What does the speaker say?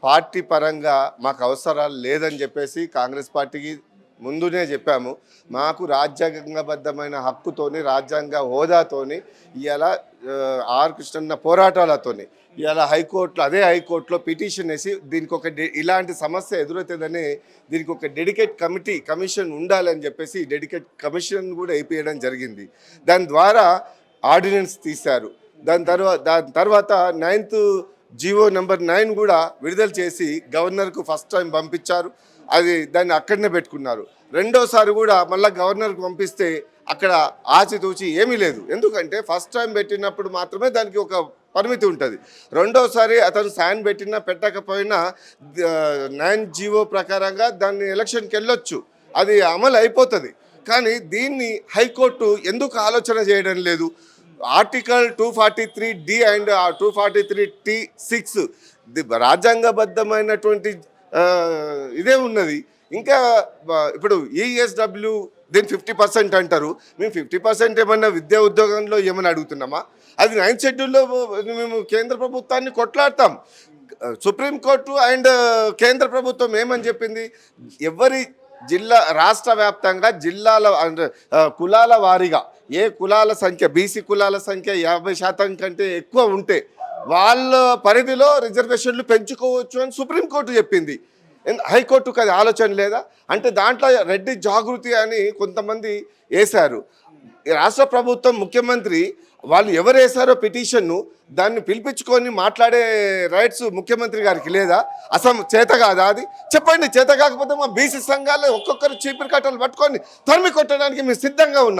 Party పరంగా మాకు అవసరాలు లేదని చెప్పేసి కాంగ్రెస్ పార్టీకి ముందునే చెప్పాము. మాకు రాజ్యాంగబద్ధమైన హక్కుతోని, రాజ్యాంగ హోదాతోని ఇవాళ ఆర్ కృష్ణన్న పోరాటాలతోని ఇవాళ హైకోర్టులో, అదే హైకోర్టులో పిటిషన్ వేసి దీనికి ఒక ఇలాంటి సమస్య ఎదురవుతుందని దీనికి ఒక డెడికేట్ కమిషన్ ఉండాలని చెప్పేసి డెడికేట్ కమిషన్ కూడా వేయించడం జరిగింది. దాని ద్వారా ఆర్డినెన్స్ తీశారు. దాని తర్వాత 9th జీవో నెంబర్ 9 కూడా విడుదల చేసి గవర్నర్కు ఫస్ట్ టైం పంపించారు. దాన్ని అక్కడనే పెట్టుకున్నారు. రెండోసారి కూడా మళ్ళీ గవర్నర్కి పంపిస్తే అక్కడ ఆచితూచి ఏమీ లేదు. ఎందుకంటే ఫస్ట్ టైం పెట్టినప్పుడు మాత్రమే దానికి ఒక పరిమితి ఉంటుంది. రెండోసారి అతను సైన్ పెట్టినా పెట్టకపోయినా 9 జీవో ప్రకారంగా దాన్ని ఎలక్షన్కి వెళ్ళొచ్చు, అది అమలు అయిపోతుంది. కానీ దీన్ని హైకోర్టు ఎందుకు ఆలోచన చేయడం లేదు? ఆర్టికల్ 243D అండ్ 243T6 రాజ్యాంగబద్ధమైనటువంటి ఇదే ఉన్నది. ఇంకా ఇప్పుడు ఈఎస్డబ్ల్యూ దీన్ని 50% అంటారు. మేము 50% ఏమన్నా విద్యా ఉద్యోగంలో ఏమని అడుగుతున్నామా? అది 9th షెడ్యూల్లో మేము కేంద్ర ప్రభుత్వాన్ని కొట్లాడతాం. సుప్రీంకోర్టు అండ్ కేంద్ర ప్రభుత్వం ఏమని చెప్పింది? ఎవరి రాష్ట్ర వ్యాప్తంగా జిల్లాల కులాల వారీగా ఏ కులాల సంఖ్య, బీసీ కులాల సంఖ్య 50% కంటే ఎక్కువ ఉంటే వాళ్ళ పరిధిలో రిజర్వేషన్లు పెంచుకోవచ్చు అని సుప్రీంకోర్టు చెప్పింది. హైకోర్టుకు అది ఆలోచన లేదా? అంటే దాంట్లో రెడ్డి జాగృతి అని కొంతమంది వేశారు. రాష్ట్ర ప్రభుత్వం, ముఖ్యమంత్రి వాళ్ళు ఎవరు వేశారో పిటిషన్ను దాన్ని పిలిపించుకొని మాట్లాడే రైట్స్ ముఖ్యమంత్రి గారికి లేదా? చేత కాదా? అది చెప్పండి. చేత కాకపోతే మా బీసీ సంఘాలు ఒక్కొక్కరు చీపురు కట్టలు పట్టుకొని తరిమి కొట్టడానికి మేము సిద్ధంగా ఉన్నాం.